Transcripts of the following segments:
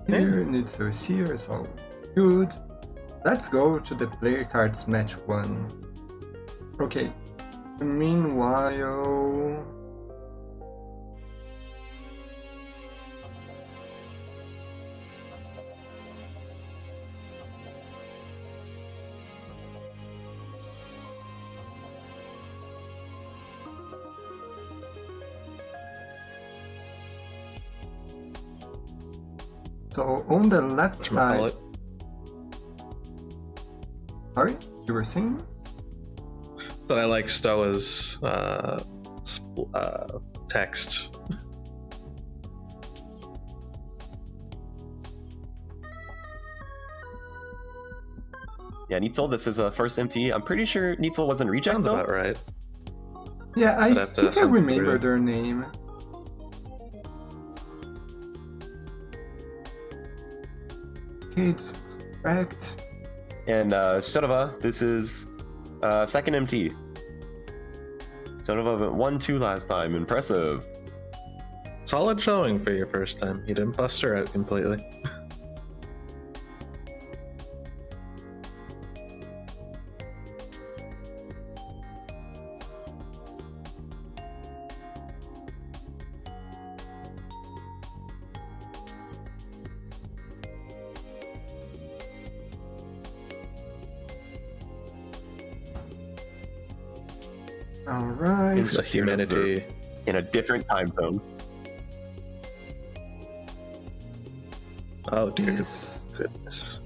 here, Neetsel is here, so good. Let's go to the player cards match 1. Okay, meanwhile... So on the left side... Sorry, you were saying? That I like Sztodwa's text. Yeah, Neetsel, this is a first MT. I'm pretty sure Neetsel wasn't reject Sounds though. about right. Yeah, I think I remember their name. Okay, it's correct. And Sztodwa, this is second MT. Sztodwa went 1-2 last time. Impressive. Solid showing for your first time. You didn't bust her out completely. Alright. It's humanity. In a different time zone. Oh dear Yes. goodness.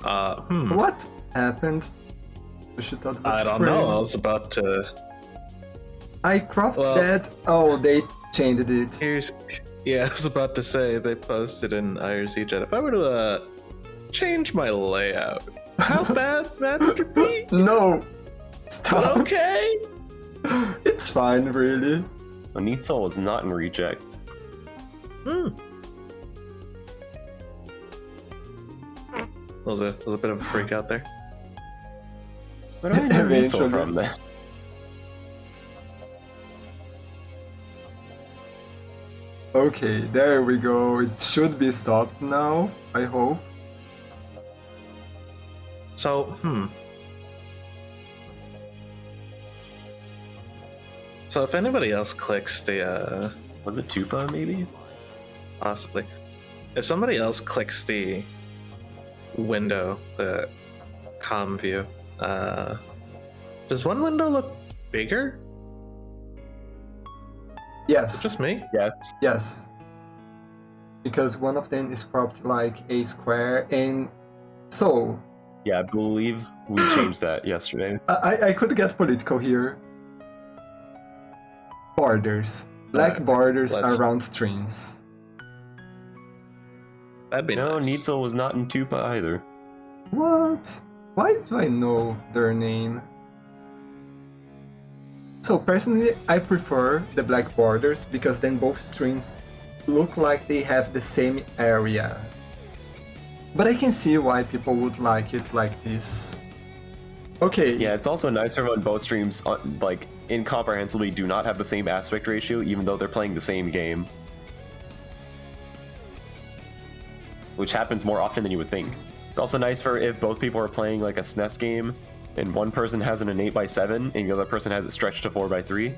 What happened? Sztodwa I don't know. I was about to. I cropped that. Oh, they changed it. Yeah, I was about to say they posted in IRC chat. If I were to change my layout, how bad would it be? No! Stop! But okay. It's fine, really. Well, Neetsel was not in reject. Was a bit of a freak out there. Where do I know Neetsel Eventually. from then? Okay, there we go. It should be stopped now, I hope. So, So if anybody else clicks the, Was it Tupa, maybe? possibly, if somebody else clicks the window, the comm view, does one window look bigger? Yes. Just me? Yes. Yes. Because one of them is cropped like a square, and so... Yeah, I believe we changed that yesterday. I could get political here. Borders. Black borders around streams. That'd be No, nice. Neetsel was not in Tupa either. What? Why do I know their name? So personally, I prefer the black borders because then both streams look like they have the same area. But I can see why people would like it like this. Okay. Yeah, it's also nicer when both streams, like, incomprehensibly do not have the same aspect ratio, even though they're playing the same game. Which happens more often than you would think. It's also nice for if both people are playing like a SNES game, and one person has an 8x7, and the other person has it stretched to 4x3.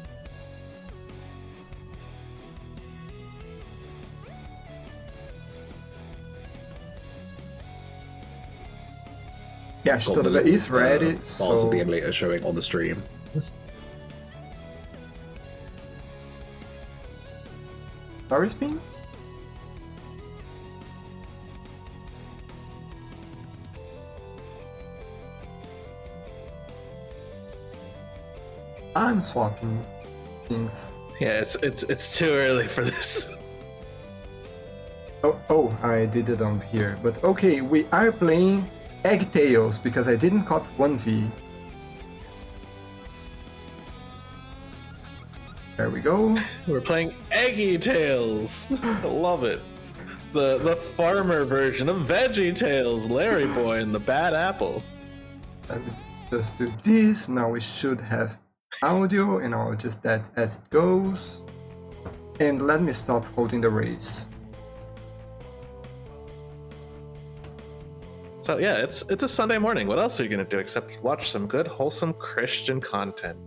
Yeah, Sztodwa is ready, Balls so... of the emulator showing on the stream. Sorry, Spin? I'm swapping things. Yeah, it's too early for this. Oh, I did it on here. But okay, we are playing VeggieTales because I didn't copy 1v. There we go. We're playing VeggieTales. I love it. The farmer version of VeggieTales, LarryBoy and the Bad Apple. Let me just do this. Now we should have audio, and I'll adjust that as it goes. And let me stop holding the race. So yeah, it's a Sunday morning. What else are you gonna do except watch some good, wholesome Christian content?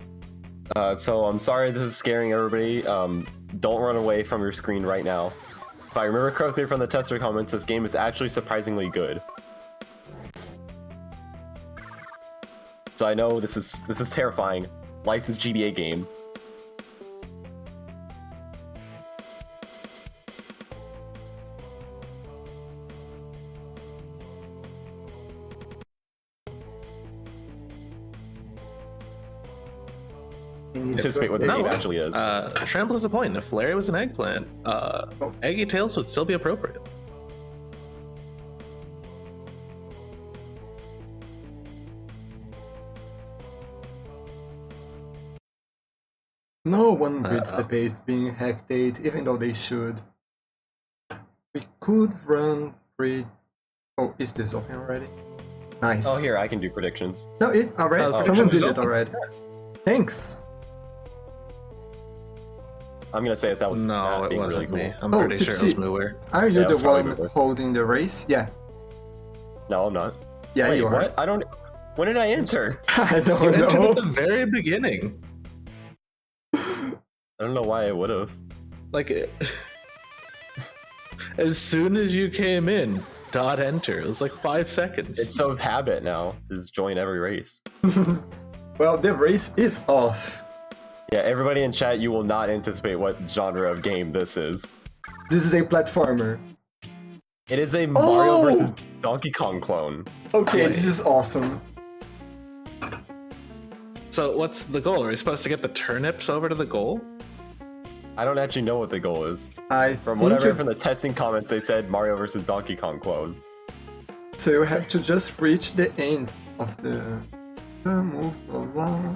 So I'm sorry this is scaring everybody. Don't run away from your screen right now. If I remember correctly from the tester comments, this game is actually surprisingly good. So I know this is terrifying. Licensed GBA game. Anticipate what the game actually is. Trample is a point. If Larry was an eggplant, Eggy Tails would still be appropriate. No one reads the base being hectate, even though they should. We could run Oh, is this open already? Nice. Oh, here, I can do predictions. No, it already. Oh, Someone did predictions it already. Thanks. I'm gonna say that was No, it being wasn't really me. cool. I'm Oh, pretty sure it was Tipsy. Mooer. Are you Yeah, it the was probably one Uber. holding the race? Yeah. No, I'm not. Yeah, Wait, you are. what? I don't. When did I enter? I don't You entered know. at the very beginning. I don't know why I would have. Like, as soon as you came in, dot enter. It was like 5 seconds. It's so habit now to just join every race. Well, the race is off. Yeah, everybody in chat, you will not anticipate what genre of game this is. This is a platformer. It is a Oh! Mario versus Donkey Kong clone. Okay, Wait. this is awesome. So what's the goal? Are we supposed to get the turnips over to the goal? I don't actually know what the goal is. I From think what I read you, from the testing comments, they said Mario versus Donkey Kong clone. so you have to just reach the end of the move. Blah, blah.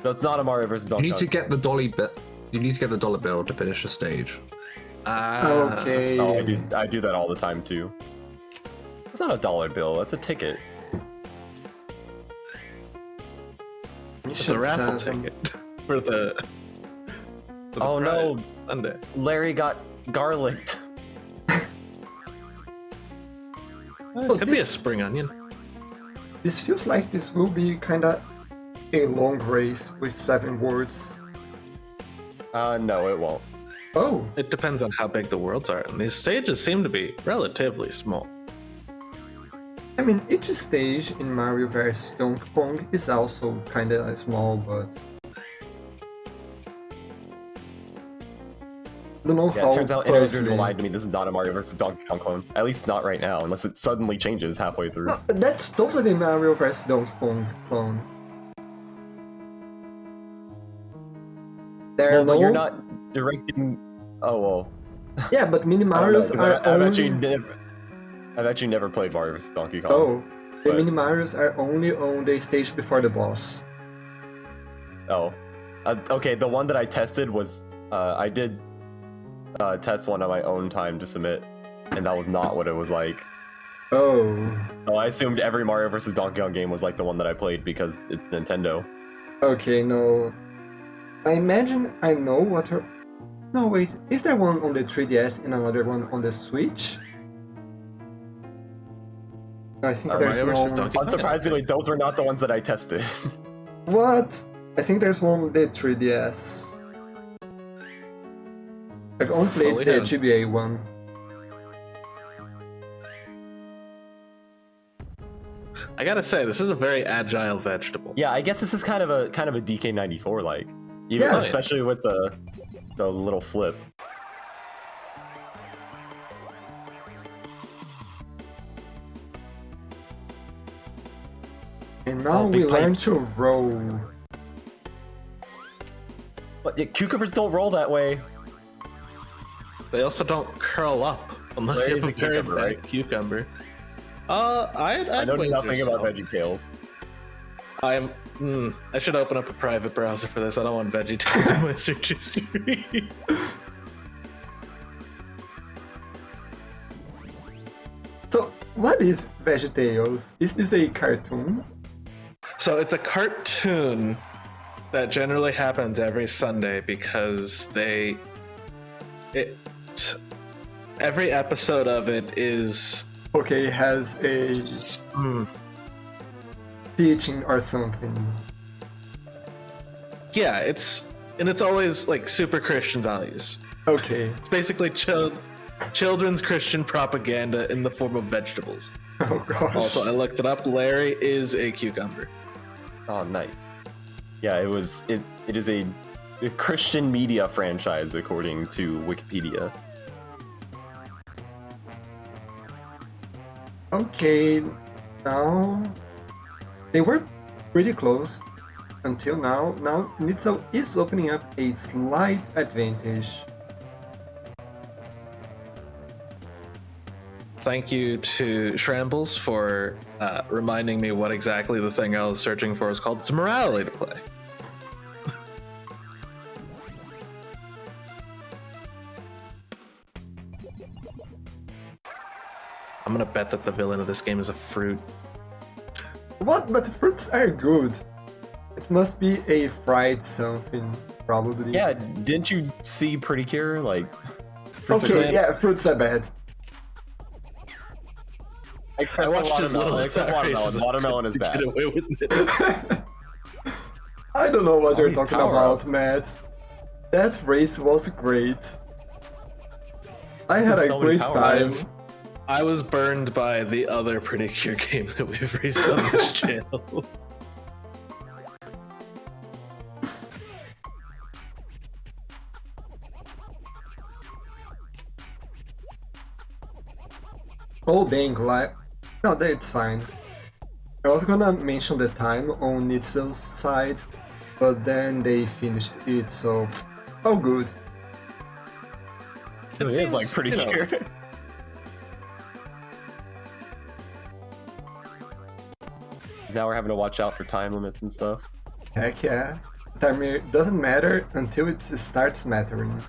So it's not a Mario versus You Donkey need Kong. to get the dolly bit. You need to get the dollar bill to finish the stage. Okay. Oh, I do that all the time too. It's not a dollar bill, that's a ticket. It's a raffle ticket for the. Oh no, Sunday. Larry got garlicked. It could be a this- spring onion. This feels like this will be kinda a long race with 7 words. No, it won't. Oh, It depends on how big the worlds are, and these stages seem to be relatively small. I mean, each stage in Mario vs. Donkey Kong is also kinda small, but... Don't know Yeah, how it turns out individuals personally- lied to me. This is not a Mario versus Donkey Kong clone. At least not right now, unless it suddenly changes halfway through. No, that's totally Mario vs. Donkey Kong clone. There Well, are but no... you're not directing. Oh well. Yeah, but mini I don't know, Marios 'cause are I've actually never played Mario vs. Donkey Kong. Oh, the but- mini Marios are only on the stage before the boss. Oh. Okay, the one that I tested was I did test one on my own time to submit, and that was not what it was like. Oh. So I assumed every Mario vs. Donkey Kong game was like the one that I played because it's Nintendo. Okay, no. I imagine I know what her... No, wait. Is there one on the 3DS and another one on the Switch? I think there's Mario versus one... Donkey Kong? Unsurprisingly, those were not the ones that I tested. What? I think there's one on the 3DS. I've only played we the have- GBA one. I gotta say, this is a very agile vegetable. Yeah, I guess this is kind of a DK94 like, even Yes. especially with the little flip. And now Oh, we big learn pipes. to roll. But yeah, cucumbers don't roll that way. They also don't curl up unless you Larry's have a a very cucumber, big right? cucumber. I'd I know wager nothing about so. VeggieTales. I should open up a private browser for this. I don't want VeggieTales in my search history. So, what is VeggieTales? Is this a cartoon? So it's a cartoon that generally happens every Sunday because every episode of it is Poke has a teaching or something. Yeah, it's always like super Christian values. Okay. It's basically children's Christian propaganda in the form of vegetables. Oh gosh. Also, I looked it up. Larry is a cucumber. Oh, nice. Yeah, it is a Christian media franchise according to Wikipedia. Okay, now they were pretty close until now. Now Neetsel is opening up a slight advantage. Thank you to Shrambles for reminding me what exactly the thing I was searching for is called. It's a morality to play. I'm gonna bet that the villain of this game is a fruit. What? But fruits are good. It must be a fried something, probably. Yeah, didn't you see Pretty Cure? Like, fruits are Okay, good. yeah, fruits are bad. Except I watched his little watermelon. Watermelon is bad. Get away with it. I don't know what you're he's talking power about, up. Matt. That race was great. I had a so many great power time. ups. I was burned by the other Pretty Cure game that we've raced on this channel. Oh dang, like... No, that's fine. I was gonna mention the time on Neetsel's side, but then they finished it, so... Oh good. It is like Pretty Cure. Now we're having to watch out for time limits and stuff. Heck yeah. Time doesn't matter until it starts mattering.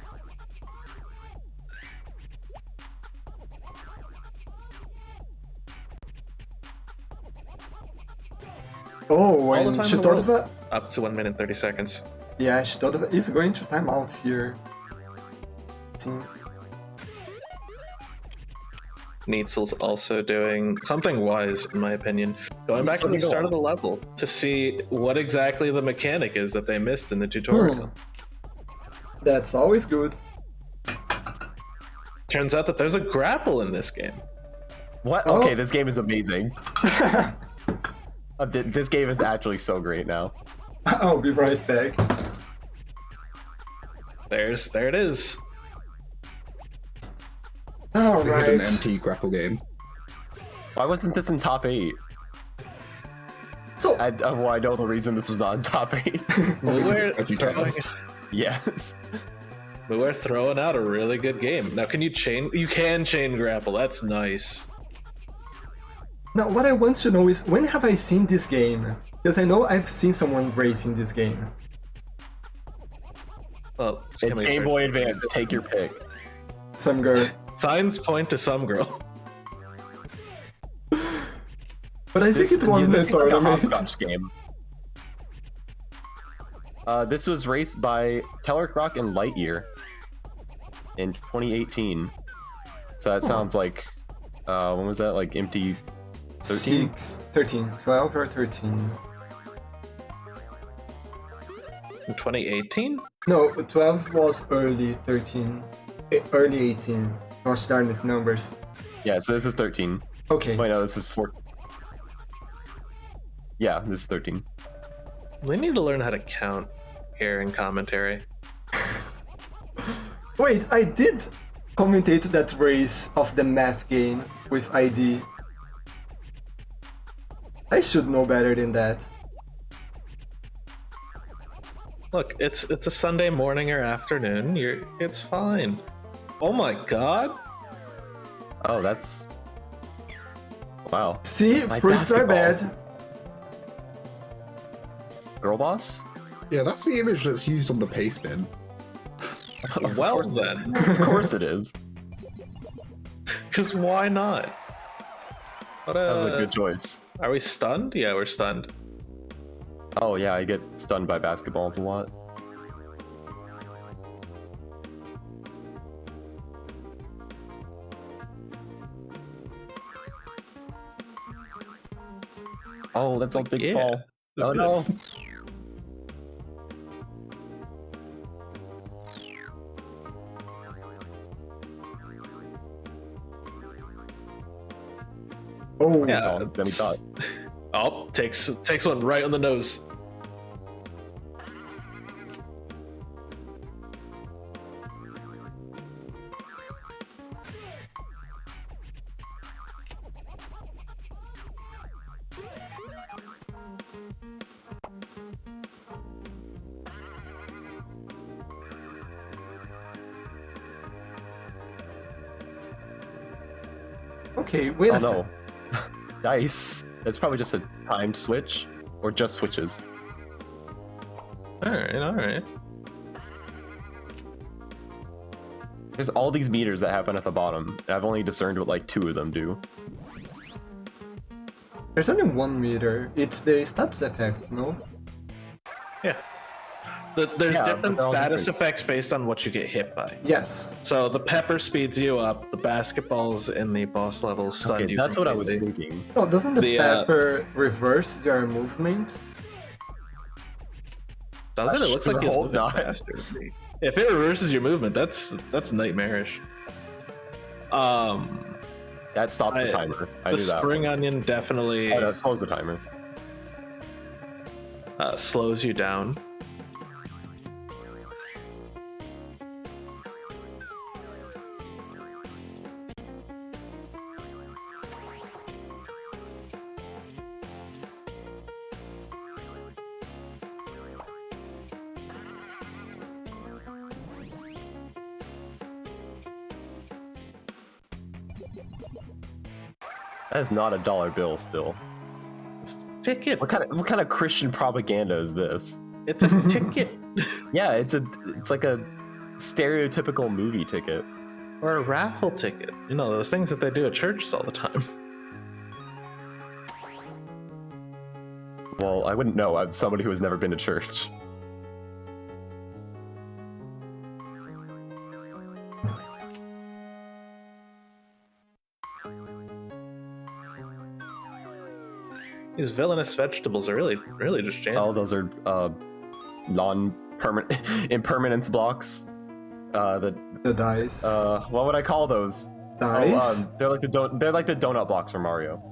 Oh, and the time in the world. Sztodwa... Up to 1 minute 30 seconds. Yeah, Sztodwa is going to time out here. Seems. Neetsel's also doing something wise, in my opinion. Going back to the start of the level to see what exactly the mechanic is that they missed in the tutorial. That's always good. Turns out that there's a grapple in this game. What? Oh. Okay, this game is amazing. This game is actually so great now. I'll be right back. There it is. It's an Alright. empty grapple game. Why wasn't this in top 8? So, I know the reason this was not in top 8. We were, VeggieTales. Yes. we were throwing out a really good game. Now, can you chain? You can chain grapple. That's nice. now what I want to know is, when have I seen this game? Because I know I've seen someone racing this game. Well, It's Game Boy Advance. Take your pick. Some girl. Signs point to some girl. But I think it wasn't a this seems like tournament. hopscotch game. This was raced by Tellercrock and Lightyear in 2018. So that sounds like, when was that? Like empty 13? 13. 12 or 13. In 2018? No, 12 was early 13. Early 18. Gosh darn it, numbers. Yeah, so this is 13. Okay. Wait, no, this is 4. Yeah, this is 13. We need to learn how to count here in commentary. Wait, I did commentate that race of the math game with ID. I should know better than that. Look, it's a Sunday morning or afternoon. It's fine. Oh my god. Oh, that's... Wow. See, My fruits are basketballs. bad. Girl boss? Yeah, that's the image that's used on the pace bin. Well then, Of course it is. because why not? What That was a good choice. Are we stunned? Yeah, we're stunned. Oh yeah, I get stunned by basketballs a lot. Oh, that's a big yeah, fall. that's Oh good. no. Oh, Yeah. Than we thought. Oh, takes one right on the nose. okay, wait Oh a no. second. Nice. That's probably just a timed switch, or just switches. All right. There's all these meters that happen at the bottom. And I've only discerned what like 2 of them do. There's only 1 meter. It's the status effect, no? Yeah. There's Yeah, but different they're all status different. effects based on what you get hit by. Yes. So the pepper speeds you up. The basketballs in the boss level stun Okay, you. that's what I was completely. thinking. No, doesn't the The, pepper reverse your movement? Does it? It looks like it's Hold moving on. faster. If it reverses your movement, that's nightmarish. That stops the timer. I The knew that. spring onion definitely Oh, that slows the timer. slows you down. That is not a dollar bill still. Ticket. What kind of Christian propaganda is this? It's a ticket. Yeah, it's like a stereotypical movie ticket. Or a raffle ticket. You know, those things that they do at churches all the time. Well, I wouldn't know. I'm somebody who has never been to church. These villainous vegetables are really just jamming. Oh, those are non-permanent impermanence blocks. The dice. What would I call those? Dice? They're like the donut blocks from Mario.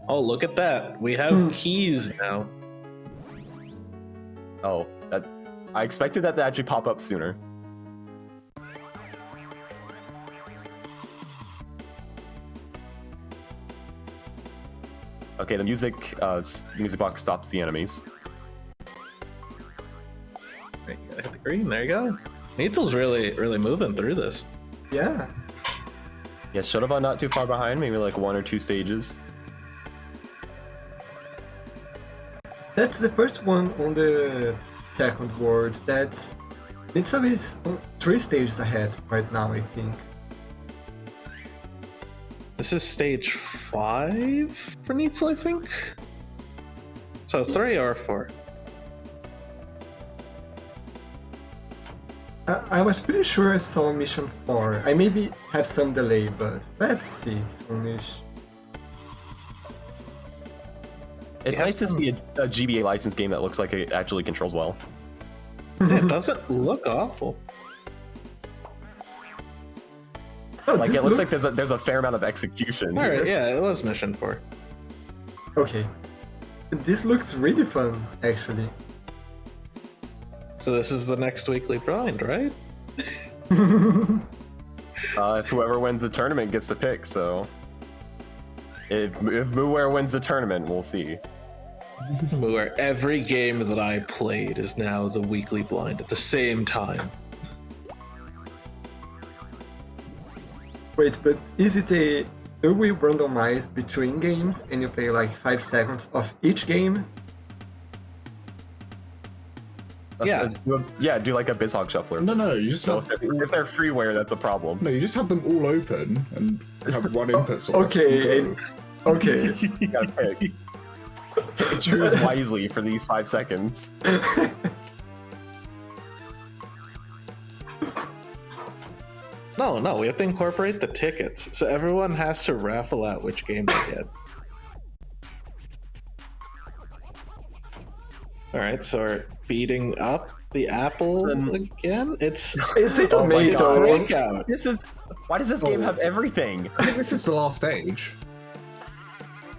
Oh, look at that. We have keys now. Oh, I expected that to actually pop up sooner. Okay, the music box stops the enemies. Right, you gotta hit the green. There you go. Neetsel's really moving through this. Yeah. Yeah, Sztodwa not too far behind, maybe like 1 or 2 stages. That's the first one on the second world. That Neetsel is 3 stages ahead right now, I think. This is stage 5 for Neetsel, I think. So 3 or 4. I was pretty sure I saw mission 4. I maybe have some delay, but let's see soonish. It's nice to see a GBA licensed game that looks like it actually controls well. It doesn't look awful. Oh, Like this it looks like there's a fair amount of execution. All here. right, yeah, it was mission 4. Okay. This looks really fun, actually. So this is the next weekly grind, right? If whoever wins the tournament gets the pick, so if Mooware wins the tournament, we'll see. Where every game that I played is now the weekly blind at the same time. Wait, but is it a... Do we randomize between games and you play like 5 seconds of each game? Yeah. Do like a BizHog shuffler. No, you just So have if they're freeware, that's a problem. no, you just have them all open and have one input source. Okay, and go. okay. You gotta pick. Choose wisely for these 5 seconds. No, we have to incorporate the tickets. So everyone has to raffle out which game they get. All right, so we're beating up the apple again. It's It's a Oh my tomato. breakout. This is. Why does this game have everything? I think this is the last stage.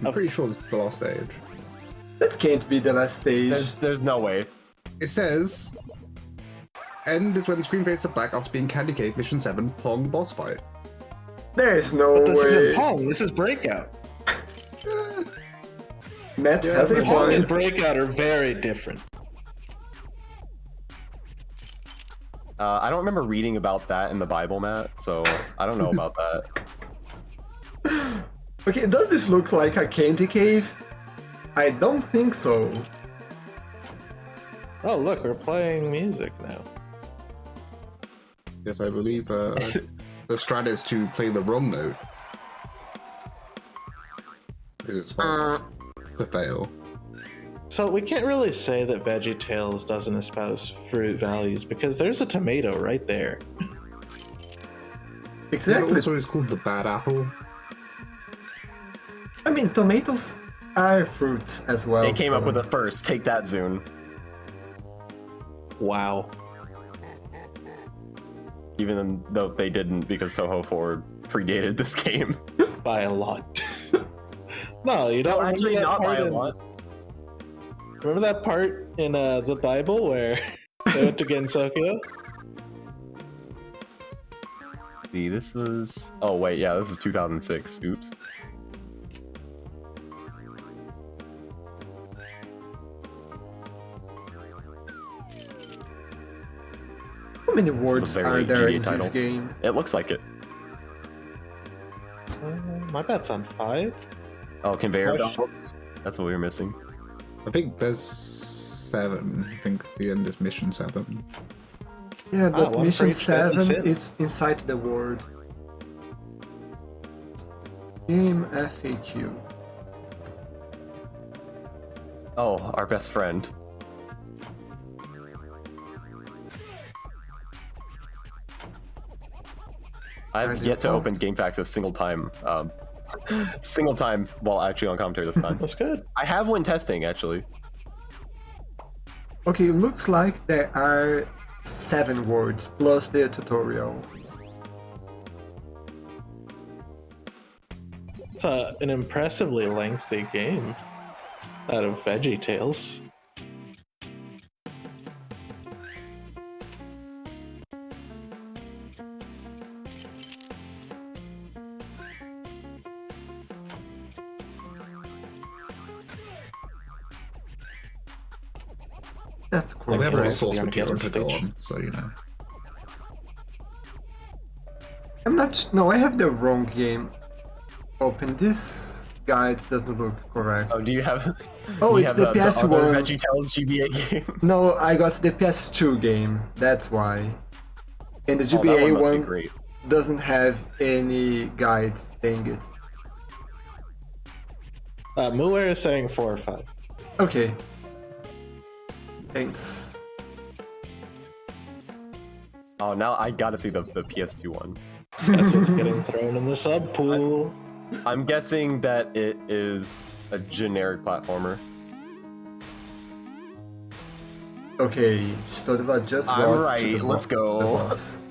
I'm pretty sure this is the last stage. That can't be the last stage. There's no way. It says, end is when the screen fades to black after being Candy Cave Mission 7 Pong boss fight. There's no But this way. isn't Pong. This is breakout. Matt has a Pong and point. breakout are very different. I don't remember reading about that in the Bible, Matt. So I don't know about that. Okay, does this look like a candy cave? I don't think so. Oh, look, we're playing music now. Yes, I believe the strat is to play the wrong note. Because it's possible to fail. So we can't really say that VeggieTales doesn't espouse fruit values because there's a tomato right there. Exactly. Also, it's called the bad apple. I mean, tomatoes are fruits as well. They came up so- with it first. Take that, Zune. Wow. Even though they didn't, because Toho 4 predated this game. By a lot. No, you don't Actually, remember that not by part a in- lot. Remember that part in the Bible where they went to Gensokyo? See, this was. Oh wait, yeah, this is 2006. Oops. How many is a words very are there GTA in this title. game? It looks like it. My bet's on 5. Oh, conveyor Gosh. belts. That's what we were missing. I think there's 7. I think the end is mission 7. Yeah, but one for mission each deadly 7 sin. is inside the word. Game FAQ. Oh, our best friend. I've yet to open GameFAQs a single time. Single time while actually on commentary this time. That's good. I have when testing, actually. Okay, looks like there are 7 words plus the tutorial. It's an impressively lengthy game out of VeggieTales. That's Well, we have a lot of correct. source Yeah, material get to go stage. on, so you know. I'm not. No, I have the wrong game open. This guide doesn't look correct. Oh, do you have? Oh, do you it's have the PS1. other VeggieTales GBA game? No, I got the PS2 game. That's why. And the Oh, that GBA one must be one great. doesn't have any guides. Dang it. Muir is saying 4 or 5. Okay. Thanks. Oh, now I gotta see the PS2 one. That's what's getting thrown in the sub pool. I'm guessing that it is a generic platformer. Okay, Sztodwa just I'm got to right, the let's the go. boss.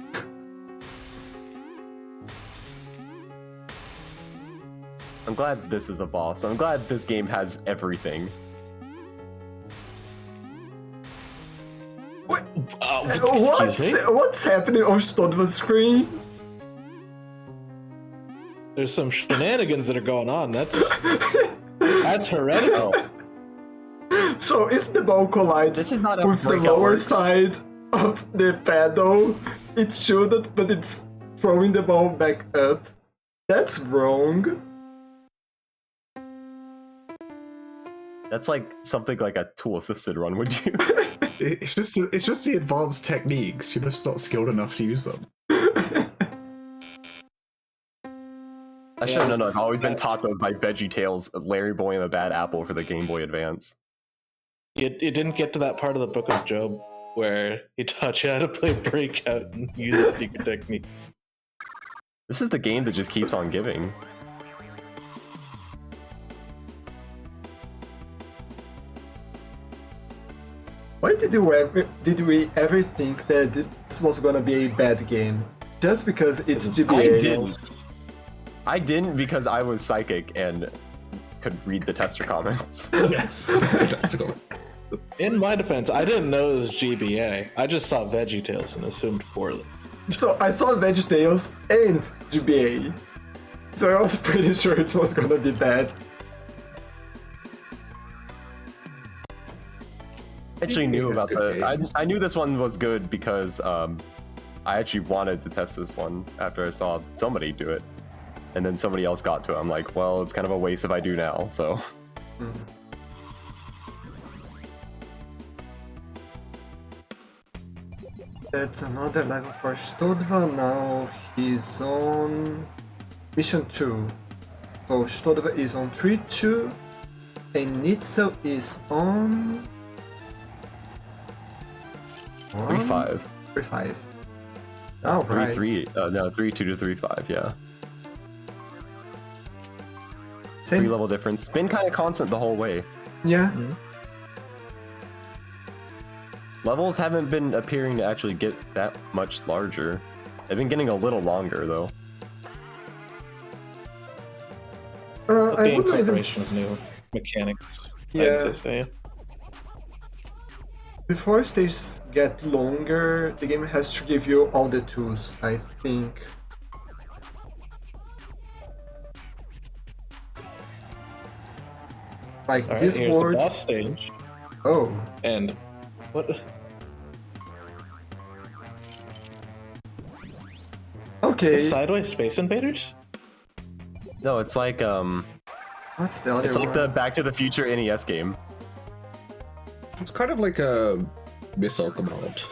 I'm glad this is a boss. I'm glad this game has everything. Excuse me? What's happening on Sztodwa's screen? There's some shenanigans that are going on. That's heretical. So if the ball collides This is not how with the breakout lower works. side of the paddle, it shouldn't, but it's throwing the ball back up. That's wrong. That's like something like a tool assisted run, would you? It's just the advanced techniques. You're just not skilled enough to use them. I should have known. I've always been taught those by VeggieTales, LarryBoy and the Bad Apple for the Game Boy Advance. It didn't get to that part of the Book of Job where he taught you how to play Breakout and use the secret techniques. This is the game that just keeps on giving. Why did we ever think that this was gonna be a bad game? Just because it's GBA. I didn't because I was psychic and could read the tester comments. Yes. Fantastical. In my defense, I didn't know it was GBA. I just saw VeggieTales and assumed poorly. So I saw VeggieTales and GBA. So I was pretty sure it was gonna be bad. I actually knew about I knew this one was good because I actually wanted to test this one after I saw somebody do it. And then somebody else got to it. I'm like, well, it's kind of a waste if I do now, so. That's another level for Sztodwa. Now he's on mission 2. So Sztodwa is on 3-2 and Neetsel is on 3-5. 3-5. Oh, right. 3-3. No, 3-2 to 3-5. Yeah. Same. 3 level difference. It's been kind of constant the whole way. Yeah. Levels haven't been appearing to actually get that much larger. They've been getting a little longer though. With I the wouldn't even incorporation of new mechanics. Yeah. I'd say so, yeah. Before stages get longer, the game has to give you all the tools, I think. Like All right, this here's word. the boss stage. Oh. And what? Okay. Sideways Space Invaders? No, it's like What's the other it's like one? the Back to the Future NES game. It's kind of like a missile command.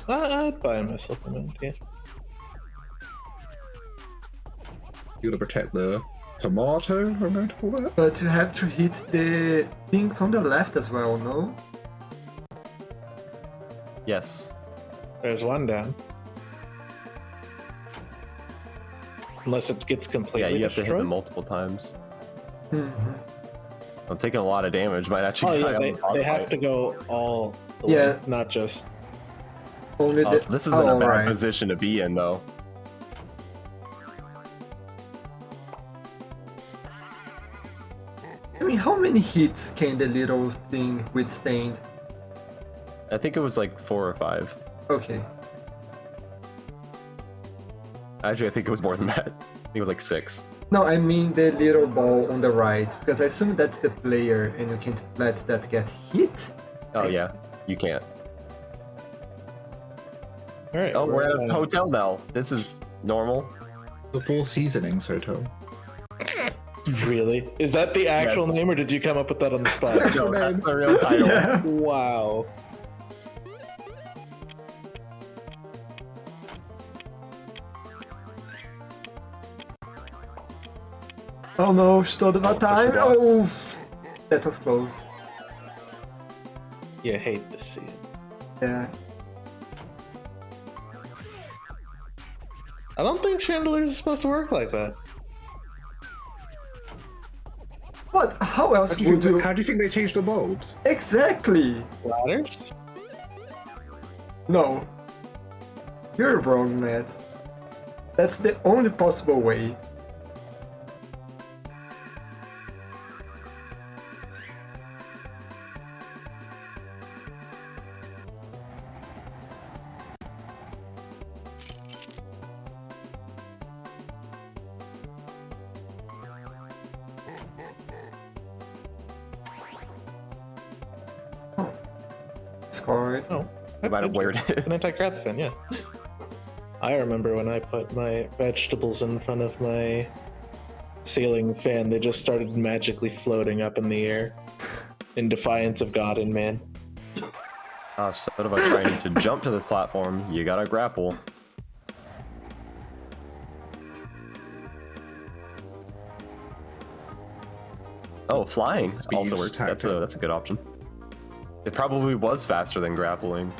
I'd buy a missile command, yeah. You gotta protect the tomato, I'm going to call that. But you have to hit the things on the left as well, no? Yes. There's one down. Unless it gets completely Yeah, you have to destroyed. hit them multiple times. Mm-hmm. I'm taking a lot of damage. Might Oh actually die yeah, on they, the boss they have fight. to go all the Yeah. way, not just... Only the. This isn't a oh, bad right. position to be in though. I mean, how many hits can the little thing withstand? I think it was like 4 or 5. Okay. Actually, I think it was more than that. I think it was like 6. No, I mean the little ball on the right, because I assume that's the player and you can't let that get hit. Oh yeah, you can't. Alright, Oh, we're at a hotel now. This is normal. The Four Seasonings Hotel. Really? Is that the actual name, or did you come up with that on the spot? No, that's the real title. Yeah. Wow. Oh no, Sztodwa Oh, time! push Oh, box. that was close. You hate to see it. Yeah. I don't think chandeliers are supposed to work like that. What? How else How do, would you? how do you think they changed the bulbs? Exactly! Ladders? No. You're wrong, Matt. That's the only possible way. Scored. Oh. No matter where it It's is. an anti-crab fin, yeah. I remember when I put my vegetables in front of my ceiling fan, they just started magically floating up in the air in defiance of God and man. Instead of trying to jump to this platform, you gotta grapple. Oh, flying Speed also works. That's tactic. a good option. It probably was faster than grappling.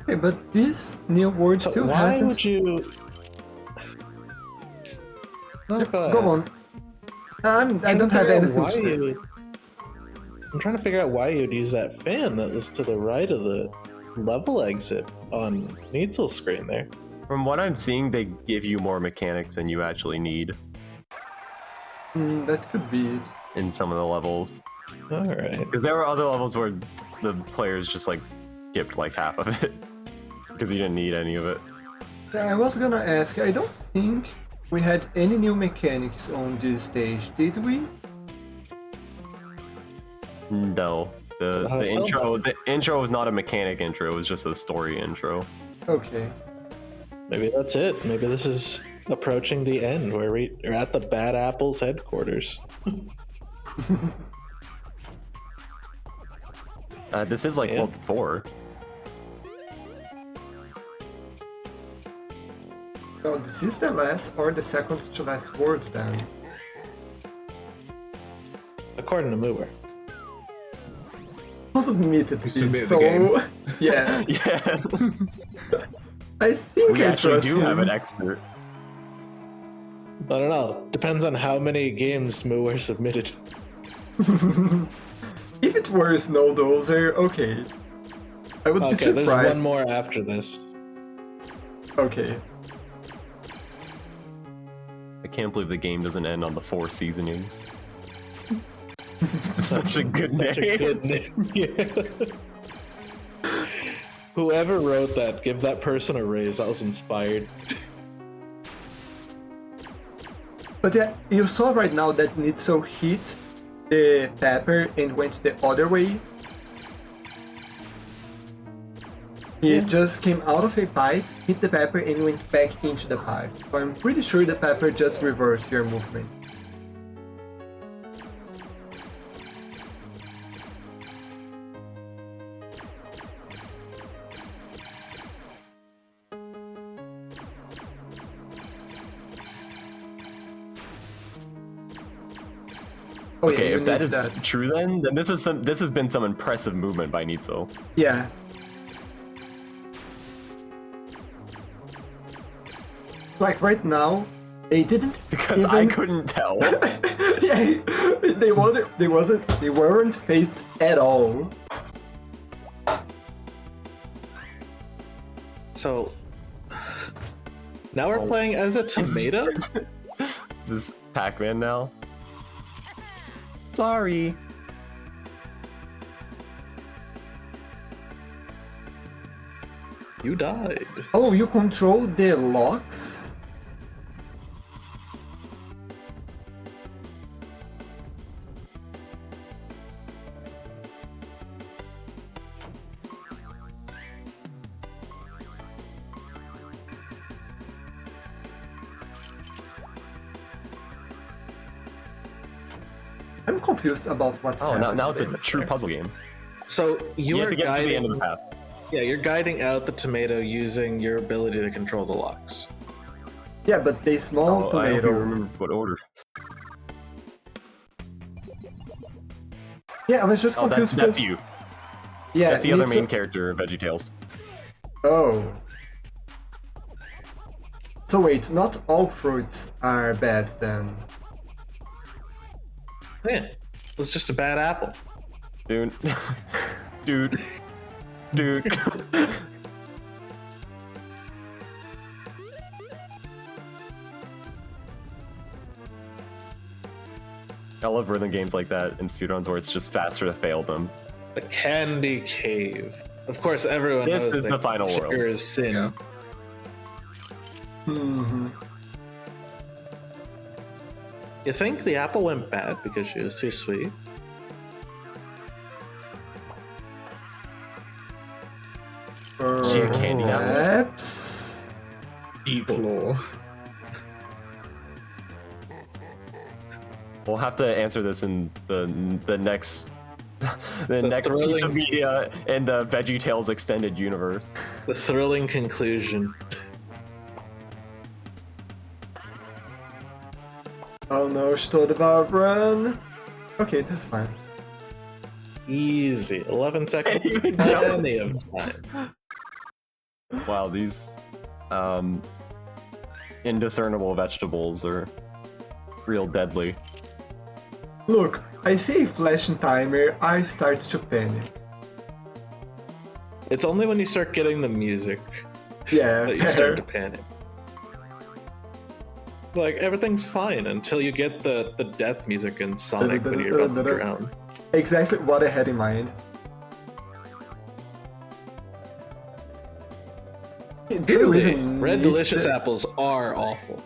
Okay, but this new word So still why hasn't. would you? No, Go on. I don't have anything to say. I'm trying to figure out why you'd use that fan that is to the right of the level exit on Neetsel's screen there. From what I'm seeing, they give you more mechanics than you actually need That could be it. in some of the levels. All right. Because there were other levels where the players just like skipped like half of it because you didn't need any of it. I was gonna ask, I don't think we had any new mechanics on this stage, did we? No, the well- intro was not a mechanic intro. It was just a story intro. Okay. Maybe that's it. Maybe this is approaching the end where we're at the Bad Apple's headquarters. This is like Yeah. World 4. Well, this is the last or the second to last word then. According to Mooer. Was admitted to submitted be the so. game. Yeah, Yeah, I think we I actually trust do him. have an expert. I don't know. Depends on how many games Mooer submitted. If it were Snowdozer, okay. I would be Okay, there's surprised. one more after this. Okay. I can't believe the game doesn't end on the 4 seasonings. Such a good name. Such a good name. Yeah. Whoever wrote that, give that person a raise. That was inspired. But yeah, you saw right now that Neetsel hit the pepper and went the other way. He just came out of a pipe, hit the pepper, and went back into the pipe. So I'm pretty sure the pepper just reversed your movement. Oh, Okay, yeah, if that need is true, then this has been some impressive movement by Neetsel. Yeah. Like right now, they didn't Because even... I couldn't tell. Yeah, they weren't faced at all. So now we're playing as a tomato. Is this Pac-Man now? Sorry. You died. Oh, you control the locks? I'm confused about what's Oh, happening. now it's a there. true puzzle game. So You you have are to get to the end of guiding. the path. Yeah, you're guiding out the tomato using your ability to control the locks. Yeah, but the small Oh, I hope you tomato. remember what order. Yeah, I was just Oh, confused that's because you. yeah, That's the other Neetsel- main character of VeggieTales. Oh. So wait, not all fruits are bad then. Yeah, it's just a bad apple. Dude. Dude. Dude. I love rhythm games like that in speedruns where it's just faster to fail them. The candy cave. Of course, everyone This knows is that the final sugar world. is sin. Yeah. You think the apple went bad because she was too sweet? She a candy apple? Perhaps. Deep lore. We'll have to answer this in the next next piece thrilling- of media in the VeggieTales extended universe. The thrilling conclusion. Oh no, Sztodwa, run! Okay, this is fine. Easy. 11 seconds is Can't even jump. plenty of time. Wow, these indiscernible vegetables are real deadly. Look, I see a flashing timer, I start to panic. It's only when you start getting the music Yeah, that you start to panic. Like, everything's fine until you get the death music in Sonic when you're about to drown. Exactly what I had in mind. Truly, red delicious apples are awful.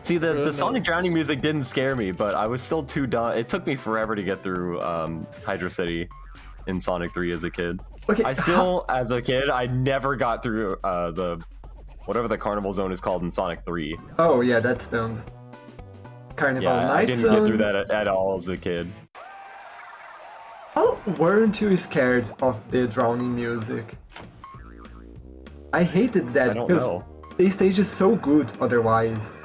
See, the no. Sonic drowning music didn't scare me, but I was still too dumb. It took me forever to get through Hydro City in Sonic 3 as a kid. Okay, I still, as a kid, I never got through the whatever the carnival zone is called in Sonic 3. Oh yeah, that's dumb. Carnival Yeah, I Night didn't Zone. get through that at all as a kid. How weren't you scared of the drowning music? I hated that I don't because know. the stage is so good otherwise.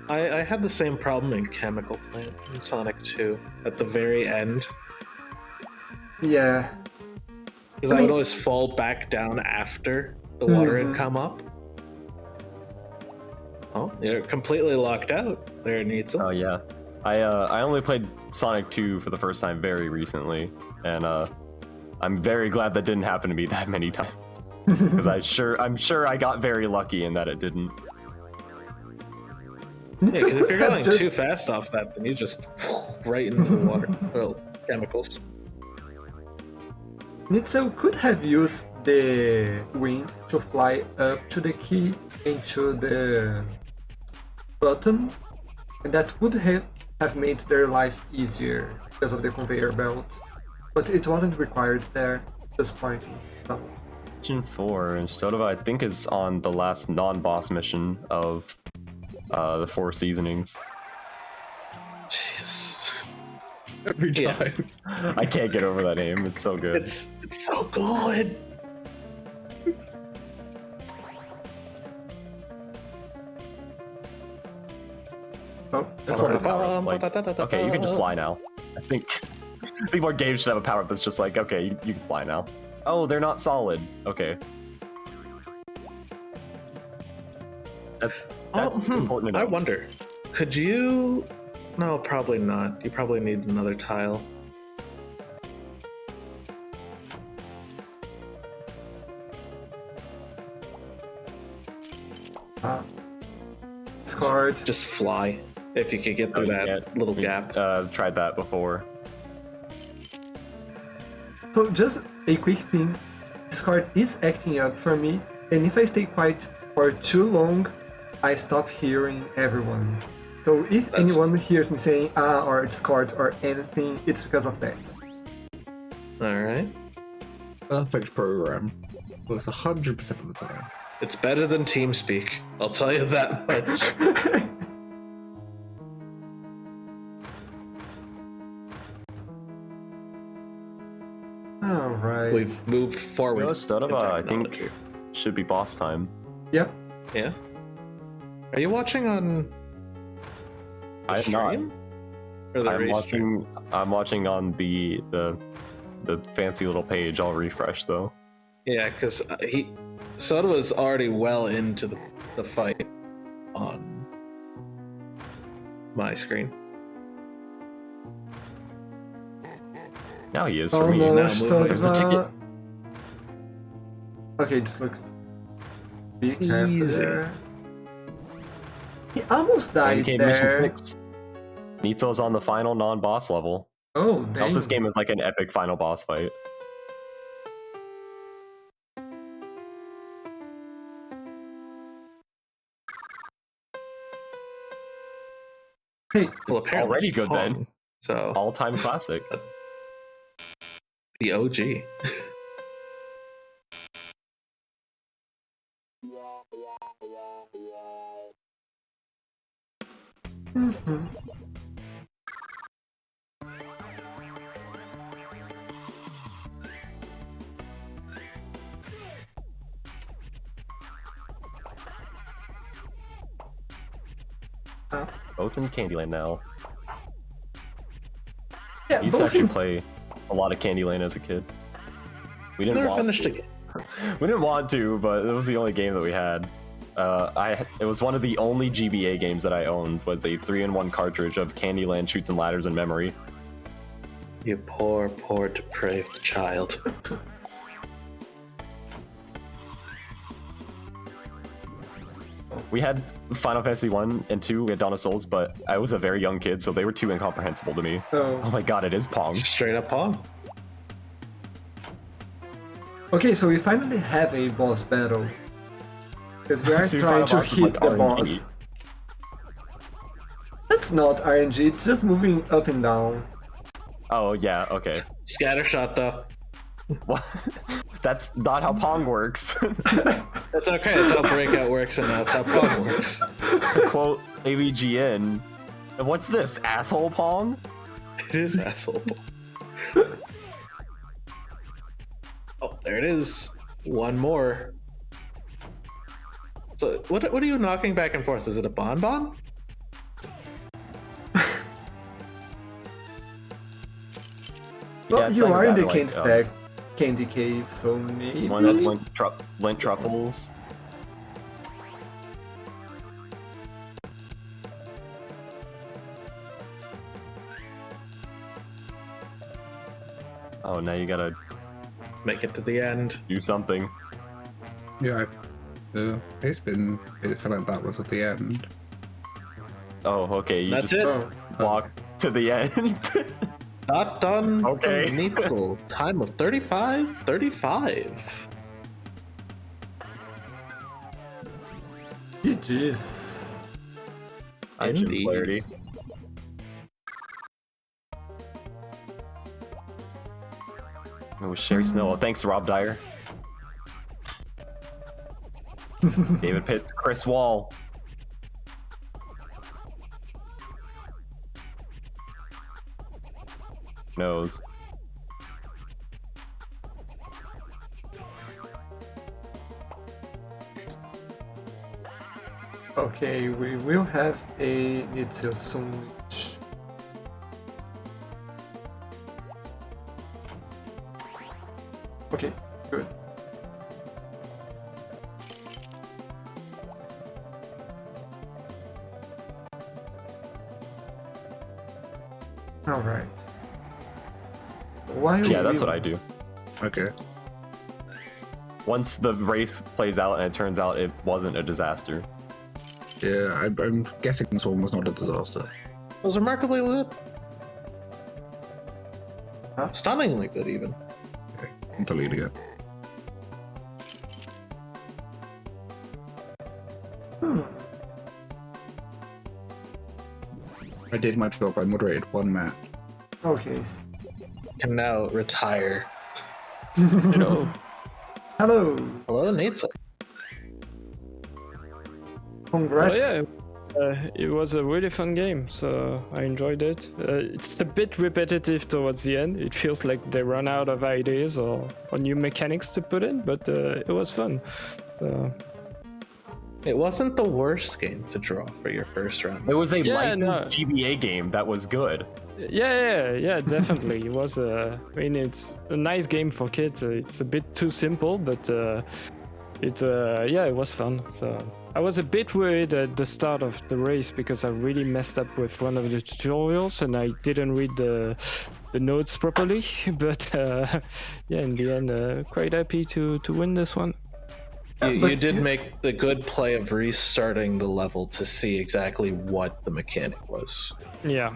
I had the same problem in Chemical Plant in Sonic 2 at the very end. Yeah. Because I would always fall back down after the water had come up. Oh, you're completely locked out there, Neetsel. Oh yeah, I only played Sonic 2 for the first time very recently, and I'm very glad that didn't happen to me that many times. Because I'm sure I got very lucky in that it didn't. Yeah, because if you're going too fast off that, then you just right into the water. Well, chemicals. Neetsel could have used the wind to fly up to the key and to the button, and that would have made their life easier because of the conveyor belt. But it wasn't required there, just pointing out. Mission 4 and Sztodwa, I think, is on the last non-boss mission of the 4 seasonings. Jesus. Every time. I can't get over that name. It's so good. It's so good. Oh, It's sorry. not a power up, like, okay, you can just fly now. I think more games should have a power up that's just like, okay, you can fly now. Oh, they're not solid. Okay. That's important to know. I wonder, could you... No, probably not. You probably need another tile. Scored. Just fly, if you could get through that little gap. Tried that before. So just a quick thing, Discord is acting up for me, and if I stay quiet for too long, I stop hearing everyone. So if anyone hears me saying ah or Discord or anything, it's because of that. Alright. Perfect program. Works 100% of the time. It's better than TeamSpeak, I'll tell you that much. Alright. We've moved forward. No, Sztodwa, I think, technology. should be boss time. Yep. Yeah? Are you watching on the I am not. stream? Or the restream? I'm watching on the fancy little page. I'll refresh though. Yeah, because Sztodwa's already well into the fight on my screen. Now he is for Oh me. no, now move There's the ticket. Sztodwa. Okay, this looks... Be careful Easy. there. He almost died Okay, there. mission 6. Neetsel's on the final non-boss level. Oh, I dang. hope this game is like an epic final boss fight. Hey, Well, apparently already it's good then. Pong, So All-time classic. the OG. Mhm. Both in Candyland now. Yeah, I used to both actually in play a lot of Candyland as a kid. We didn't Never want finished to. a game. We didn't want to, but it was the only game that we had. It was one of the only GBA games that I owned. Was a 3-in-1 cartridge of Candyland Shoots and Ladders in memory. You poor, poor depraved child. We had Final Fantasy 1 and 2, we had Dawn of Souls, but I was a very young kid, so they were too incomprehensible to me. Oh. Oh my god, it is Pong. Straight up Pong. Okay, so we finally have a boss battle. Because we are So trying to Final Boss is hit like the RNG. boss. That's not RNG, it's just moving up and down. Oh yeah, okay. Scattershot though. What? That's not how Pong works. That's okay. That's how Breakout works, and that's how Pong works. To quote AVGN, and what's this, asshole Pong? It is asshole. Oh, there it is. One more. So, what are you knocking back and forth? Is it a bonbon? Well, Yeah, it's you like are in the that, candy cave, so maybe. One that's lint truffles. Oh, now you gotta Make it to the end. do something. Yeah, the pace spin made it sound like that was at the end. Oh, okay. You That's just it. Oh, walk to the end. Not done. Okay. From Neetsel. Time of 35. GG's. Indeed. Clarity. It was Sherry Snow. Thanks, Rob Dyer. David Pitts, Chris Wall. Knows. Okay, we will have a Neetsel soon. Okay, good. All right. Why? Yeah, that's what I do. Okay. Once the race plays out and it turns out it wasn't a disaster. Yeah, I'm guessing this one was not a disaster. It was remarkably good. Huh? Stunningly good, even. I'm deleting it. I did my job. I moderated one match. Okay. Can now retire. Hello. Hello. Hello, Neetsel. Congrats. Oh, yeah, it was a really fun game, so I enjoyed it. It's a bit repetitive towards the end. It feels like they run out of ideas or new mechanics to put in, but it was fun. It wasn't the worst game to draw for your first round. It was a Yeah, licensed no. GBA game that was good. Yeah, definitely. It was I mean, it's a nice game for kids. It's a bit too simple, but it was fun. So I was a bit worried at the start of the race because I really messed up with one of the tutorials and I didn't read the notes properly. But yeah, in the end, quite happy to win this one. You did make the good play of restarting the level to see exactly what the mechanic was. Yeah.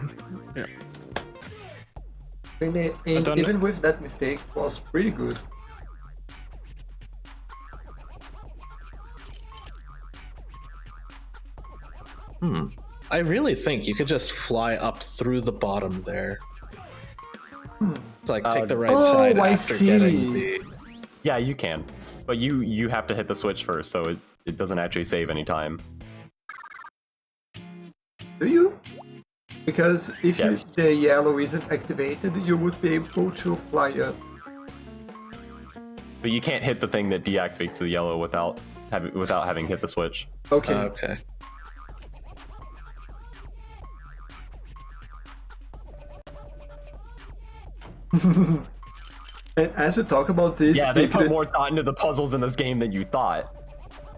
And don't even with that mistake, it was pretty good. I really think you could just fly up through the bottom there. It's like take the right Oh, side I after see. getting the. Yeah, you can. But you have to hit the switch first, so it doesn't actually save any time. Do you? Because if Yes. the yellow isn't activated, you would be able to fly up. But you can't hit the thing that deactivates the yellow without having hit the switch. Okay. Okay. And as we talk about this, Yeah, they if put the- more thought into the puzzles in this game than you thought.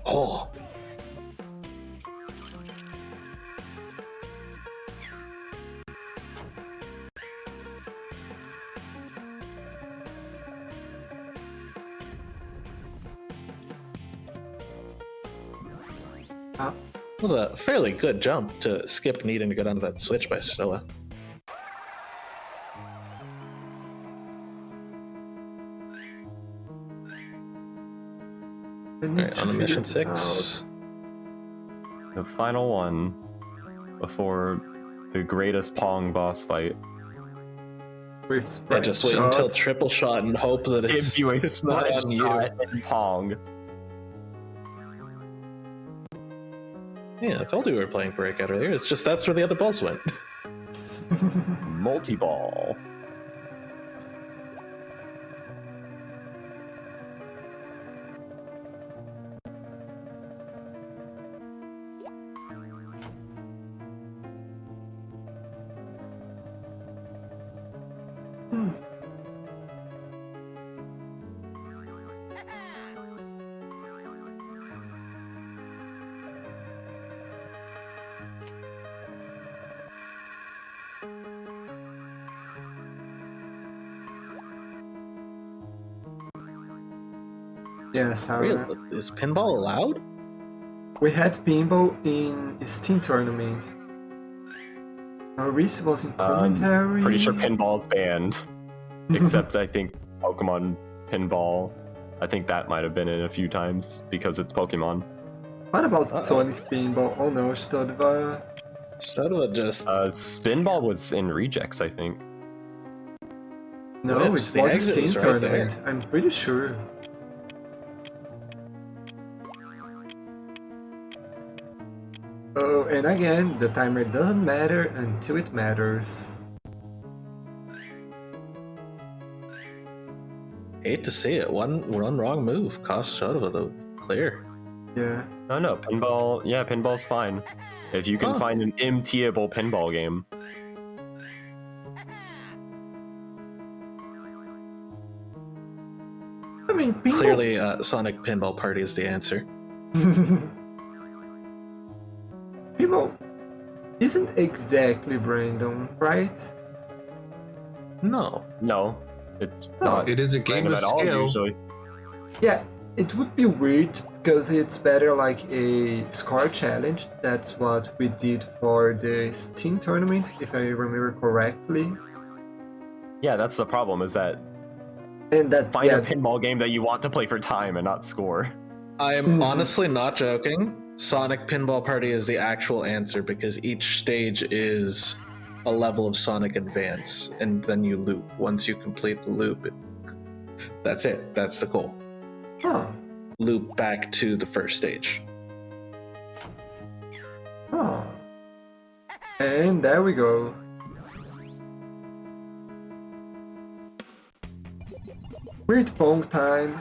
Oh. Ah, It was a fairly good jump to skip needing to go down to that switch by Sztodwa. I need Alright, to on to figure mission this 6. The final one before the greatest Pong boss fight out with Yeah, sprite just wait until shots. triple shot and hope that it's, gives you a it's not split on you. shot in Pong. Yeah, I told you we were playing Breakout earlier. It's just that's where the other balls went. Multi-ball. Yes, Real, however. is pinball allowed? We had pinball in Steam tournament. Reese was in commentary. Pretty sure pinball's banned. Except I think Pokemon pinball. I think that might have been in a few times because it's Pokemon. What about Uh-oh. Sonic pinball? Oh no, Sztodwa. Sztodwa just Spinball was in rejects, I think. No, Whips, it the was exit Steam was right tournament. I'm pretty sure. Oh, and again, the timer doesn't matter until it matters. hate to see it. One wrong move cost Sztodwa the clear. Yeah. No, pinball. Yeah, pinball's fine. If you can Huh. find an MTable pinball game. I mean, pinball. Clearly, Sonic Pinball Party is the answer. Pinball isn't exactly random, right? No. No, it's No, not. It is a game random of at all skill. usually. Yeah, it would be weird because it's better like a score challenge. That's what we did for the Steam tournament, if I remember correctly. Yeah, that's the problem. Is that And that find yeah, a pinball game that you want to play for time and not score. I'm honestly not joking. Sonic Pinball Party is the actual answer because each stage is a level of Sonic Advance, and then you loop. Once you complete the loop, that's it. That's the goal. huh, Loop back to the first stage. huh. And there we go. Great Pong time.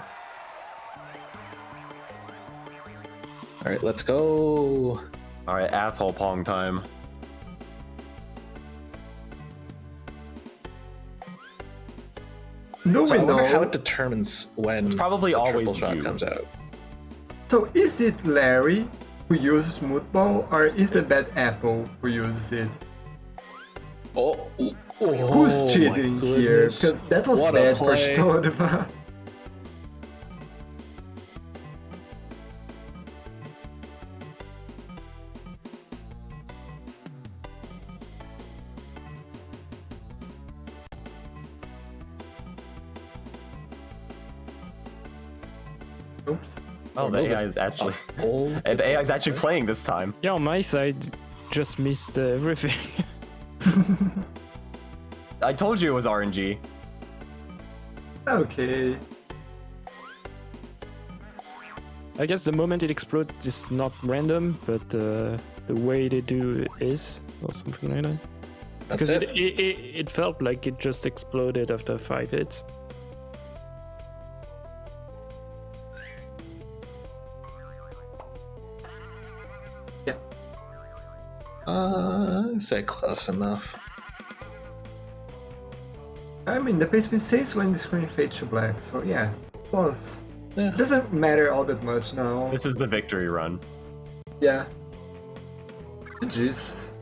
All right, let's go. All right, asshole Pong time. No, So we I wonder how know. it determines when It's probably the always triple shot you. comes out. So is it Larry who uses Smooth Ball, or is the bad apple who uses it? Oh, Who's cheating here? Because that was What a bad for play. Sztodwa. Oops. Oh, the AI is actually. Oh, And the AI is actually playing this time. Yeah, on my side, just missed everything. I told you it was RNG. Okay. I guess the moment it explodes is not random, but the way they do it is, or something like that. That's Because it. it felt like it just exploded after 5 hits. I say close enough. I mean, the placement says when the screen fades to black, so yeah, plus. Yeah. It doesn't matter all that much now. This is the victory run. Yeah. Jeez.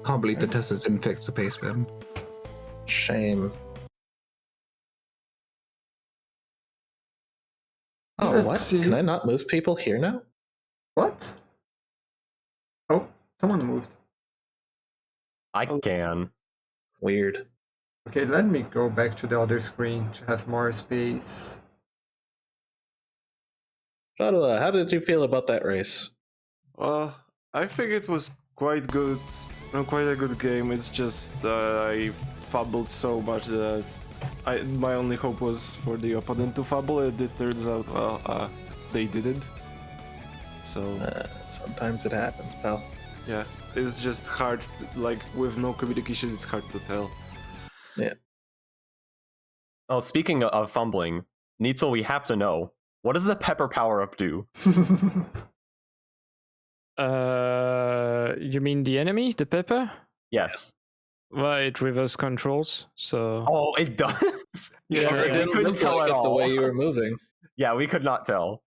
Can't believe the testers didn't fix the pace bin. Shame. Oh, Let's what? see. Can I not move people here now? What? Oh, someone moved. I can. Weird. Okay, let me go back to the other screen to have more space. Sztodwa, how did you feel about that race? I think it was quite good. Quite a good game. It's just I fumbled so much that my only hope was for the opponent to fumble, and it turns out, well, they didn't. So Sometimes it happens, pal. yeah, it's just hard. Like with no communication, it's hard to tell. Oh, speaking of fumbling, Neetsel, we have to know, what does the pepper power-up do? You mean the enemy, the pepper? Yes. Well, it reverse controls, so. Oh, it does? Yeah, Okay, it we didn't couldn't tell at the all. way you were moving. Yeah, we could not tell.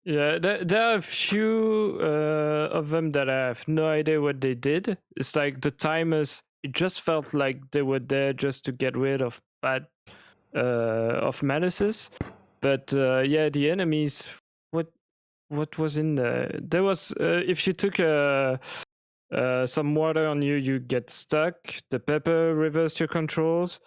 Yeah, there are a few of them that I have no idea what they did. It's like the timers, it just felt like they were there just to get rid of bad of menaces. But yeah, the enemies, what was in there? There was if you took some water on you, you get stuck. The pepper reversed your controls.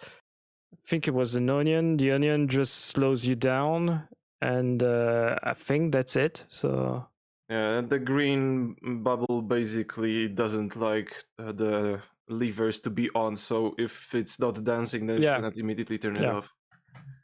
I think it was an onion. The onion just slows you down, and I think that's it. So Yeah, and the green bubble basically doesn't like the levers to be on. So if it's not dancing, then Yeah. it cannot immediately turn it Yeah. off.